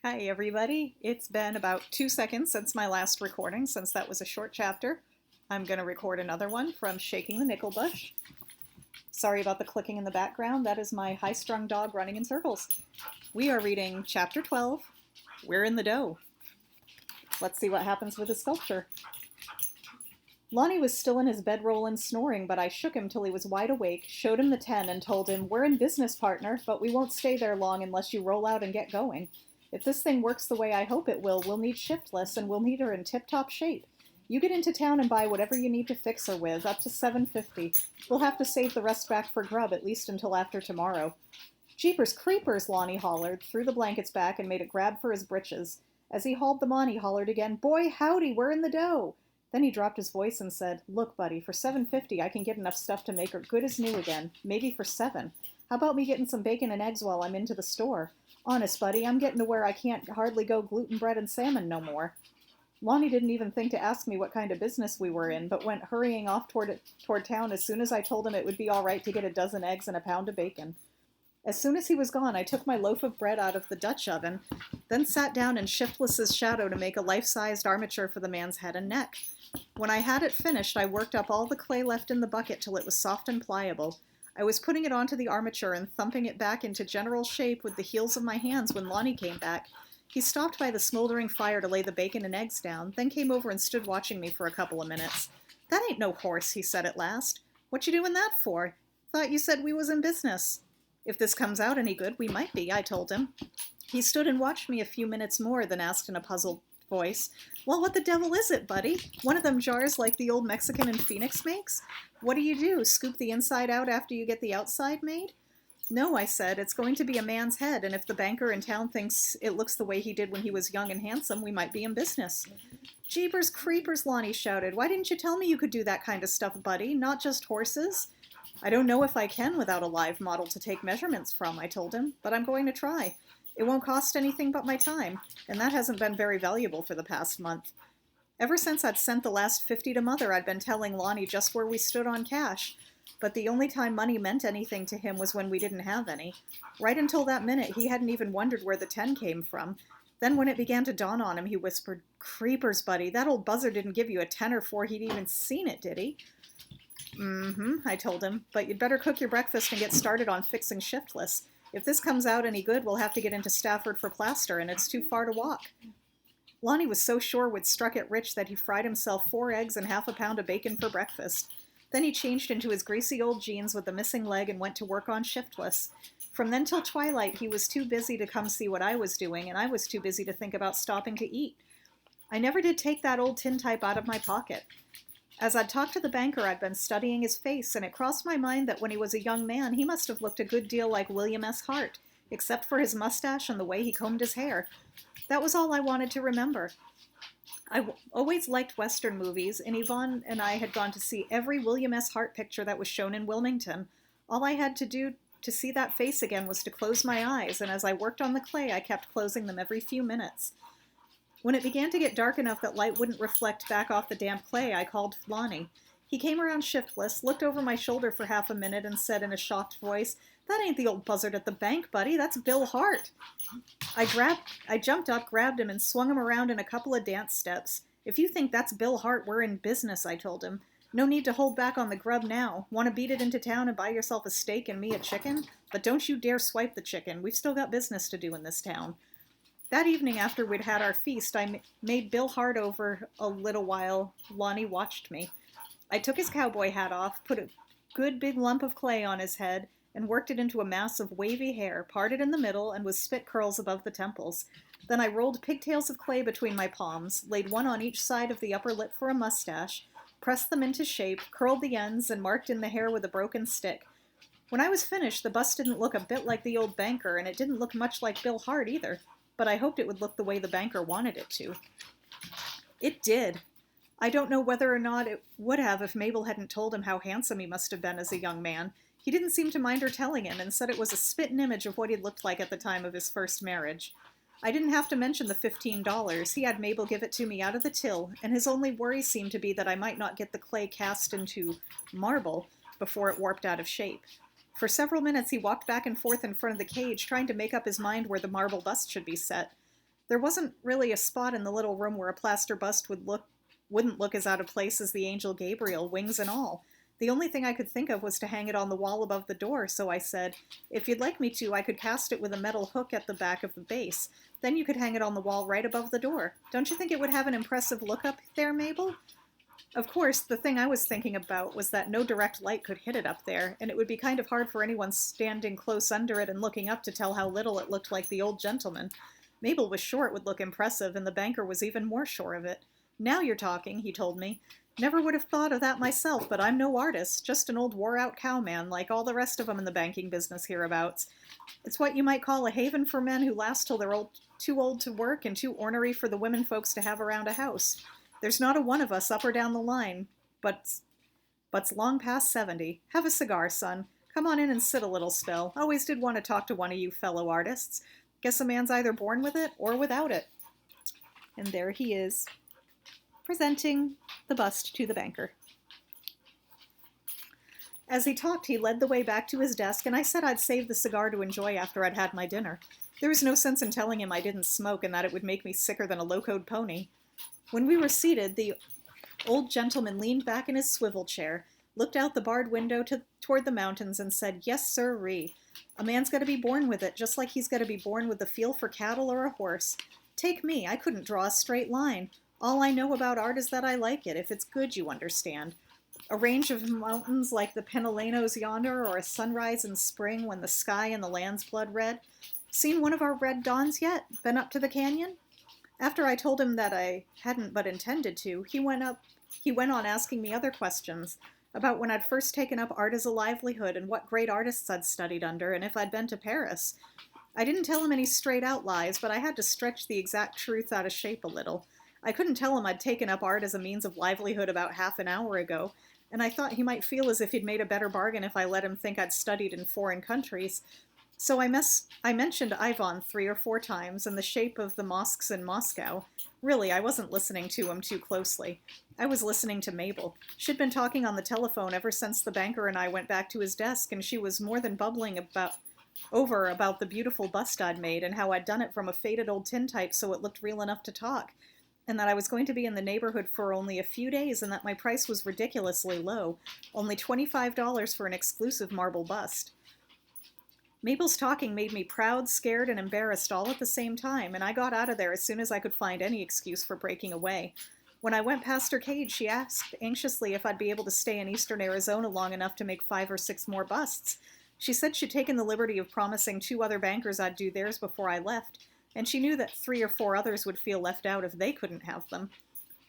Hi, everybody. It's been about 2 seconds since my last recording, since that was a short chapter. I'm going to record another one from Shaking the Nickel Bush. Sorry about the clicking in the background. That is my high-strung dog running in circles. We are reading Chapter 12, We're in the Dough. Let's see what happens with the sculpture. Lonnie was still in his bedroll and snoring, but I shook him till he was wide awake, showed him the 10, and told him, "We're in business, partner, but we won't stay there long unless you roll out and get going. If this thing works the way I hope it will, we'll need Shiftless, and we'll need her in tip-top shape. You get into town and buy whatever you need to fix her with, up to $7.50. We'll have to save the rest back for grub, at least until after tomorrow." "Jeepers creepers," Lonnie hollered, threw the blankets back, and made a grab for his breeches. As he hauled them on, he hollered again, "Boy, howdy, we're in the dough." Then he dropped his voice and said, "Look, buddy, for $7.50 I can get enough stuff to make her good as new again, maybe for $7. How about me getting some bacon and eggs while I'm into the store? Honest, buddy, I'm getting to where I can't hardly go gluten bread and salmon no more." Lonnie didn't even think to ask me what kind of business we were in, but went hurrying off toward town as soon as I told him it would be all right to get a dozen eggs and a pound of bacon. As soon as he was gone, I took my loaf of bread out of the Dutch oven, then sat down in Shiftless's shadow to make a life-sized armature for the man's head and neck. When I had it finished, I worked up all the clay left in the bucket till it was soft and pliable. I was putting it onto the armature and thumping it back into general shape with the heels of my hands when Lonnie came back. He stopped by the smoldering fire to lay the bacon and eggs down, then came over and stood watching me for a couple of minutes. "That ain't no horse," he said at last. "What you doing that for? Thought you said we was in business." "If this comes out any good, we might be," I told him. He stood and watched me a few minutes more, then asked in a puzzled voice, "Well, what the devil is it, buddy? One of them jars like the old Mexican in Phoenix makes? What do? Scoop the inside out after you get the outside made?" "No," I said, "it's going to be a man's head, and if the banker in town thinks it looks the way he did when he was young and handsome, we might be in business." "Jeepers creepers," Lonnie shouted. "Why didn't you tell me you could do that kind of stuff, buddy? Not just horses?" "I don't know if I can without a live model to take measurements from," I told him, "but I'm going to try. It won't cost anything but my time, and that hasn't been very valuable for the past month. Ever since I'd sent the last 50 to Mother, I'd been telling Lonnie just where we stood on cash, but the only time money meant anything to him was when we didn't have any. Right until that minute, he hadn't even wondered where the 10 came from. Then when it began to dawn on him, he whispered, "Creepers, buddy, that old buzzard didn't give you a 10 before he'd even seen it, did he?" "Mm-hmm," I told him, "but you'd better cook your breakfast and get started on fixing Shiftless. If this comes out any good, we'll have to get into Stafford for plaster, and it's too far to walk." Lonnie was so sure we'd struck it rich that he fried himself 4 eggs and half a pound of bacon for breakfast. Then he changed into his greasy old jeans with the missing leg and went to work on Shiftless. From then till twilight, he was too busy to come see what I was doing, and I was too busy to think about stopping to eat. I never did take that old tintype out of my pocket. As I'd talked to the banker, I'd been studying his face, and it crossed my mind that when he was a young man, he must have looked a good deal like William S. Hart, except for his mustache and the way he combed his hair. That was all I wanted to remember. Always liked Western movies, and Yvonne and I had gone to see every William S. Hart picture that was shown in Wilmington. All I had to do to see that face again was to close my eyes, and as I worked on the clay, I kept closing them every few minutes. When it began to get dark enough that light wouldn't reflect back off the damp clay, I called Lonnie. He came around Shiftless, looked over my shoulder for half a minute, and said in a shocked voice, "That ain't the old buzzard at the bank, buddy. That's Bill Hart." I jumped up, grabbed him, and swung him around in a couple of dance steps. "If you think that's Bill Hart, we're in business," I told him. "No need to hold back on the grub now. Want to beat it into town and buy yourself a steak and me a chicken? But don't you dare swipe the chicken. We've still got business to do in this town." That evening, after we'd had our feast, I made Bill Hart over a little while Lonnie watched me. I took his cowboy hat off, put a good big lump of clay on his head, and worked it into a mass of wavy hair, parted in the middle and with spit curls above the temples. Then I rolled pigtails of clay between my palms, laid one on each side of the upper lip for a mustache, pressed them into shape, curled the ends, and marked in the hair with a broken stick. When I was finished, the bust didn't look a bit like the old banker, and it didn't look much like Bill Hart either, but I hoped it would look the way the banker wanted it to. It did. I don't know whether or not it would have if Mabel hadn't told him how handsome he must have been as a young man. He didn't seem to mind her telling him, and said it was a spittin' image of what he'd looked like at the time of his first marriage. I didn't have to mention the $15. He had Mabel give it to me out of the till, and his only worry seemed to be that I might not get the clay cast into marble before it warped out of shape. For several minutes he walked back and forth in front of the cage, trying to make up his mind where the marble bust should be set. There wasn't really a spot in the little room where a plaster bust wouldn't look as out of place as the angel Gabriel, wings and all. The only thing I could think of was to hang it on the wall above the door, so I said, "If you'd like me to, I could cast it with a metal hook at the back of the base. Then you could hang it on the wall right above the door. Don't you think it would have an impressive look up there, Mabel?" Of course, the thing I was thinking about was that no direct light could hit it up there, and it would be kind of hard for anyone standing close under it and looking up to tell how little it looked like the old gentleman. Mabel was sure it would look impressive, and the banker was even more sure of it. "Now you're talking," he told me. "Never would have thought of that myself, but I'm no artist, just an old wore-out cowman like all the rest of them in the banking business hereabouts. It's what you might call a haven for men who last till they're too old to work and too ornery for the women folks to have around a house. There's not a one of us up or down the line but's long past 70. Have a cigar, son. Come on in and sit a little spell. Always did want to talk to one of you fellow artists. Guess a man's either born with it or without it." And there he is, presenting the bust to the banker. As he talked, he led the way back to his desk, and I said I'd save the cigar to enjoy after I'd had my dinner. There was no sense in telling him I didn't smoke and that it would make me sicker than a locoed pony. When we were seated, the old gentleman leaned back in his swivel chair, looked out the barred window toward the mountains, and said, "Yes, sir-ree. A man's got to be born with it, just like he's got to be born with the feel for cattle or a horse. Take me, I couldn't draw a straight line. All I know about art is that I like it, if it's good, you understand. A range of mountains like the Penilanos yonder, or a sunrise in spring when the sky and the land's blood red. Seen one of our red dawns yet? Been up to the canyon?" After I told him that I hadn't but intended to, he went on asking me other questions, about when I'd first taken up art as a livelihood and what great artists I'd studied under, and if I'd been to Paris. I didn't tell him any straight-out lies, but I had to stretch the exact truth out of shape a little. I couldn't tell him I'd taken up art as a means of livelihood about half an hour ago, and I thought he might feel as if he'd made a better bargain if I let him think I'd studied in foreign countries. So I mentioned Ivan 3 or 4 times and the shape of the mosques in Moscow. Really, I wasn't listening to him too closely. I was listening to Mabel. She'd been talking on the telephone ever since the banker and I went back to his desk, and she was more than bubbling about the beautiful bust I'd made and how I'd done it from a faded old tintype so it looked real enough to talk, and that I was going to be in the neighborhood for only a few days and that my price was ridiculously low, only $25 for an exclusive marble bust. Mabel's talking made me proud, scared, and embarrassed all at the same time, and I got out of there as soon as I could find any excuse for breaking away. When I went past her cage, she asked anxiously if I'd be able to stay in eastern Arizona long enough to make 5 or 6 more busts. She said she'd taken the liberty of promising 2 other bankers I'd do theirs before I left, and she knew that 3 or 4 others would feel left out if they couldn't have them.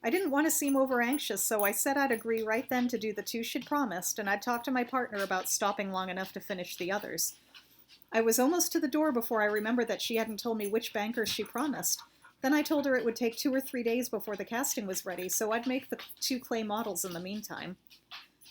I didn't want to seem over-anxious, so I said I'd agree right then to do the 2 she'd promised, and I'd talk to my partner about stopping long enough to finish the others. I was almost to the door before I remembered that she hadn't told me which bankers she promised. Then I told her it would take 2 or 3 days before the casting was ready, so I'd make the 2 clay models in the meantime.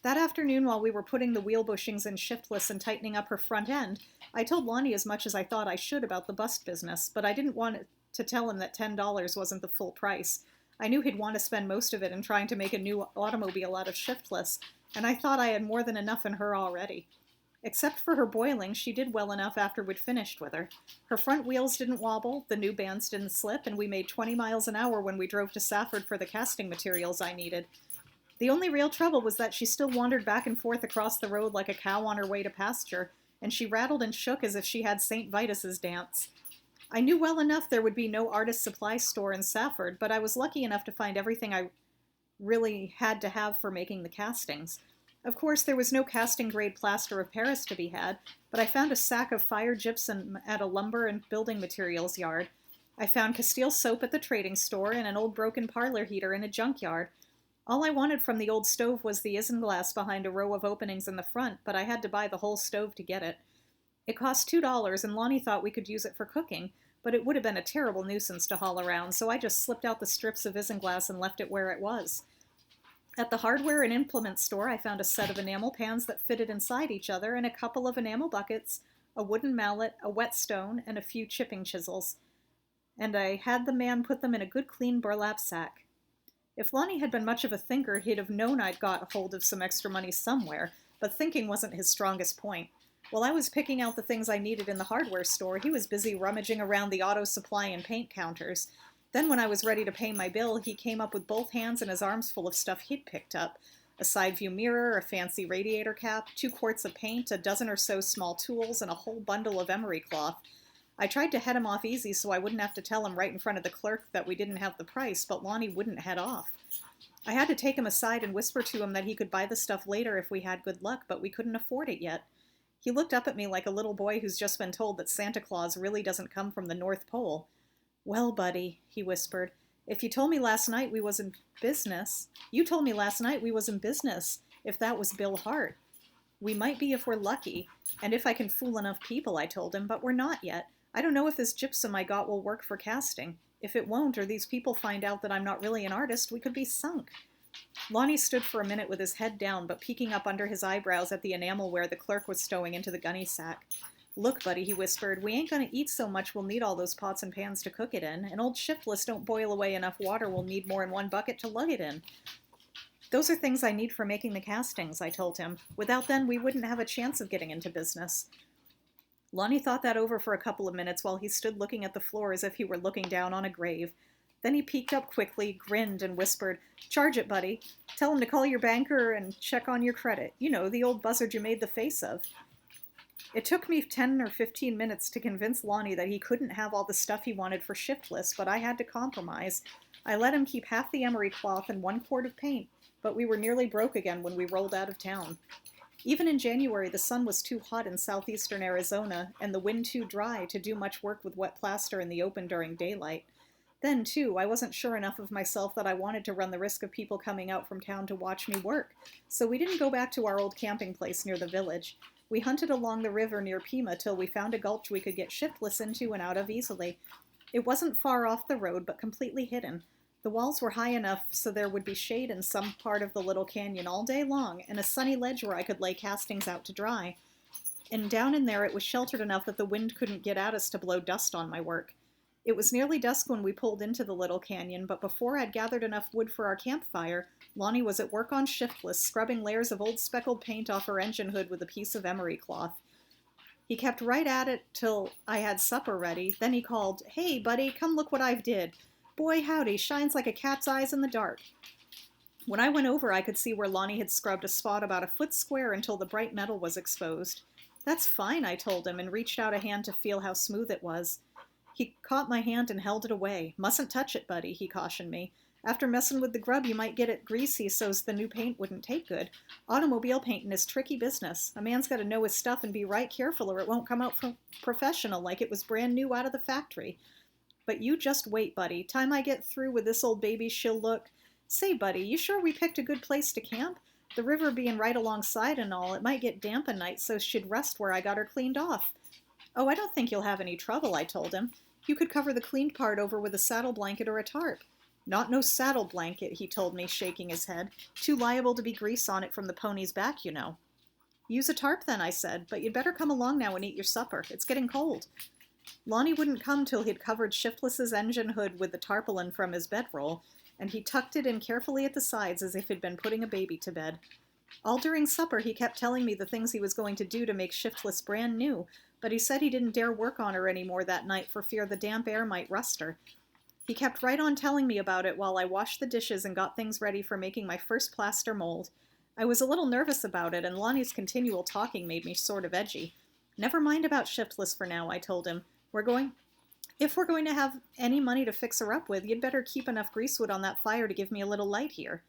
That afternoon, while we were putting the wheel bushings in shiftless and tightening up her front end, I told Lonnie as much as I thought I should about the bust business, but I didn't want to tell him that $10 wasn't the full price. I knew he'd want to spend most of it in trying to make a new automobile out of shiftless, and I thought I had more than enough in her already. Except for her boiling, she did well enough after we'd finished with her. Her front wheels didn't wobble, the new bands didn't slip, and we made 20 miles an hour when we drove to Safford for the casting materials I needed. The only real trouble was that she still wandered back and forth across the road like a cow on her way to pasture, and she rattled and shook as if she had St. Vitus's dance. I knew well enough there would be no artist supply store in Safford, but I was lucky enough to find everything I really had to have for making the castings. Of course, there was no casting-grade plaster of Paris to be had, but I found a sack of fire gypsum at a lumber and building materials yard. I found Castile soap at the trading store and an old broken parlor heater in a junkyard. All I wanted from the old stove was the isinglass behind a row of openings in the front, but I had to buy the whole stove to get it. It cost $2, and Lonnie thought we could use it for cooking, but it would have been a terrible nuisance to haul around, so I just slipped out the strips of isinglass and left it where it was. At the hardware and implement store, I found a set of enamel pans that fitted inside each other and a couple of enamel buckets, a wooden mallet, a whetstone, and a few chipping chisels. And I had the man put them in a good clean burlap sack. If Lonnie had been much of a thinker, he'd have known I'd got hold of some extra money somewhere, but thinking wasn't his strongest point. While I was picking out the things I needed in the hardware store, he was busy rummaging around the auto supply and paint counters. Then, when I was ready to pay my bill, he came up with both hands and his arms full of stuff he'd picked up: a side view mirror, a fancy radiator cap, 2 quarts of paint, a dozen or so small tools, and a whole bundle of emery cloth. I tried to head him off easy so I wouldn't have to tell him right in front of the clerk that we didn't have the price, but Lonnie wouldn't head off. I had to take him aside and whisper to him that he could buy the stuff later if we had good luck, but we couldn't afford it yet. He looked up at me like a little boy who's just been told that Santa Claus really doesn't come from the North Pole. "Well, buddy," he whispered, "if you told me last night we was in business, if that was Bill Hart. We might be if we're lucky, and if I can fool enough people," I told him, "but we're not yet. I don't know if this gypsum I got will work for casting. If it won't, or these people find out that I'm not really an artist, we could be sunk." Lonnie stood for a minute with his head down, but peeking up under his eyebrows at the enamelware the clerk was stowing into the gunny sack. "Look, buddy," he whispered, "we ain't gonna eat so much we'll need all those pots and pans to cook it in, and old Shiftless don't boil away enough water we'll need more than one bucket to lug it in. Those are things I need for making the castings," I told him. "Without them, we wouldn't have a chance of getting into business." Lonnie thought that over for a couple of minutes while he stood looking at the floor as if he were looking down on a grave. Then he peeked up quickly, grinned, and whispered, "Charge it, buddy. Tell him to call your banker and check on your credit. You know, the old buzzard you made the face of." It took me 10 or 15 minutes to convince Lonnie that he couldn't have all the stuff he wanted for Shiftless, but I had to compromise. I let him keep half the emery cloth and 1 quart of paint, but we were nearly broke again when we rolled out of town. Even in January, the sun was too hot in southeastern Arizona, and the wind too dry to do much work with wet plaster in the open during daylight. Then, too, I wasn't sure enough of myself that I wanted to run the risk of people coming out from town to watch me work, so we didn't go back to our old camping place near the village. We hunted along the river near Pima till we found a gulch we could get Shiftless into and out of easily. It wasn't far off the road, but completely hidden. The walls were high enough so there would be shade in some part of the little canyon all day long, and a sunny ledge where I could lay castings out to dry. And down in there it was sheltered enough that the wind couldn't get at us to blow dust on my work. It was nearly dusk when we pulled into the little canyon, but before I'd gathered enough wood for our campfire, Lonnie was at work on Shiftless, scrubbing layers of old speckled paint off her engine hood with a piece of emery cloth. He kept right at it till I had supper ready. Then he called, "Hey, buddy, come look what I've did. Boy, howdy, shines like a cat's eyes in the dark." When I went over, I could see where Lonnie had scrubbed a spot about a foot square until the bright metal was exposed. "That's fine," I told him, and reached out a hand to feel how smooth it was. He caught my hand and held it away. "Mustn't touch it, buddy," he cautioned me. "After messin' with the grub, you might get it greasy so's the new paint wouldn't take good. Automobile paintin' is tricky business. A man's got to know his stuff and be right careful or it won't come out professional like it was brand new out of the factory. But you just wait, buddy. Time I get through with this old baby, she'll look... Say, buddy, you sure we picked a good place to camp? The river being right alongside and all, it might get damp a night, so she'd rest where I got her cleaned off." "Oh, I don't think you'll have any trouble," I told him. "You could cover the cleaned part over with a saddle blanket or a tarp." "Not no saddle blanket," he told me, shaking his head. "Too liable to be grease on it from the pony's back, you know." "Use a tarp then," I said, "but you'd better come along now and eat your supper. It's getting cold." Lonnie wouldn't come till he'd covered Shiftless's engine hood with the tarpaulin from his bedroll, and he tucked it in carefully at the sides as if he'd been putting a baby to bed. All during supper he kept telling me the things he was going to do to make Shiftless brand new, but he said he didn't dare work on her any more that night for fear the damp air might rust her. He kept right on telling me about it while I washed the dishes and got things ready for making my first plaster mold. I was a little nervous about it, and Lonnie's continual talking made me sort of edgy. "Never mind about Shiftless for now," I told him. If we're going to have any money to fix her up with, you'd better keep enough greasewood on that fire to give me a little light here."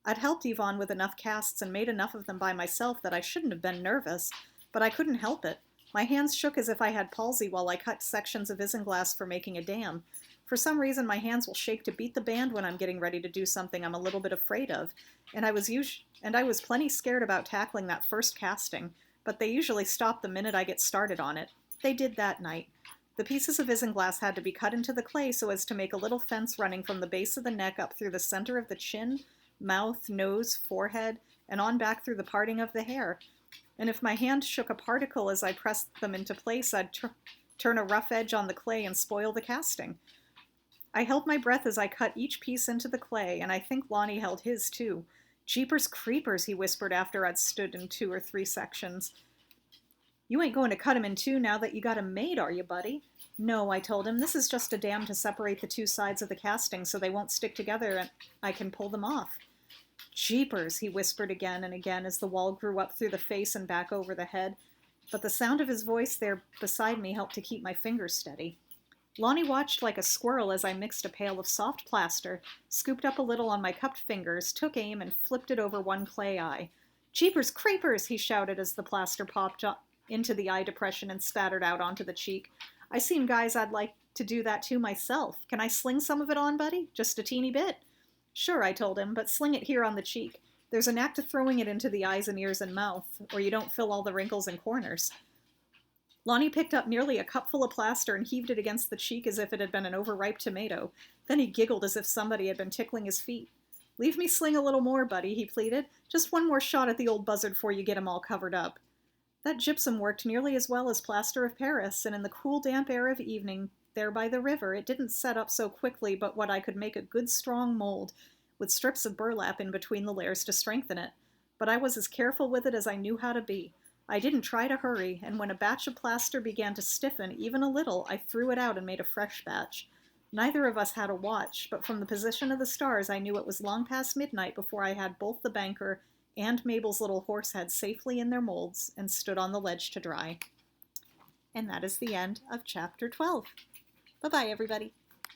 I'd helped Yvonne with enough casts and made enough of them by myself that I shouldn't have been nervous, but I couldn't help it. My hands shook as if I had palsy while I cut sections of isinglass for making a dam. For some reason, my hands will shake to beat the band when I'm getting ready to do something I'm a little bit afraid of, and I was plenty scared about tackling that first casting, but they usually stop the minute I get started on it. They did that night. The pieces of isinglass had to be cut into the clay so as to make a little fence running from the base of the neck up through the center of the chin, mouth, nose, forehead, and on back through the parting of the hair. And if my hand shook a particle as I pressed them into place, I'd turn a rough edge on the clay and spoil the casting. I held my breath as I cut each piece into the clay, and I think Lonnie held his too. "Jeepers creepers," he whispered after I'd stood in 2 or 3 sections. You ain't going to cut him in two now that you got him made, are you, buddy? No, I told him. This is just a dam to separate the two sides of the casting so they won't stick together and I can pull them off. Jeepers, he whispered again and again as the wall grew up through the face and back over the head, but the sound of his voice there beside me helped to keep my fingers steady. Lonnie watched like a squirrel as I mixed a pail of soft plaster, scooped up a little on my cupped fingers, took aim, and flipped it over one clay eye. Jeepers creepers, he shouted as the plaster popped up into the eye depression and spattered out onto the cheek. I seen guys I'd like to do that to myself. Can I sling some of it on, buddy? Just a teeny bit. Sure, I told him, but sling it here on the cheek. There's a knack to throwing it into the eyes and ears and mouth, or you don't fill all the wrinkles and corners. Lonnie picked up nearly a cupful of plaster and heaved it against the cheek as if it had been an overripe tomato. Then he giggled as if somebody had been tickling his feet. Leave me sling a little more, buddy, he pleaded. Just one more shot at the old buzzard before you get him all covered up. That gypsum worked nearly as well as plaster of Paris, and in the cool, damp air of evening, there by the river, it didn't set up so quickly but what I could make a good strong mold, with strips of burlap in between the layers to strengthen it. But I was as careful with it as I knew how to be. I didn't try to hurry, and when a batch of plaster began to stiffen even a little, I threw it out and made a fresh batch. Neither of us had a watch, but from the position of the stars I knew it was long past midnight before I had both the banker and Mabel's little horse head safely in their molds and stood on the ledge to dry. And that is the end of Chapter 12. Bye-bye, everybody.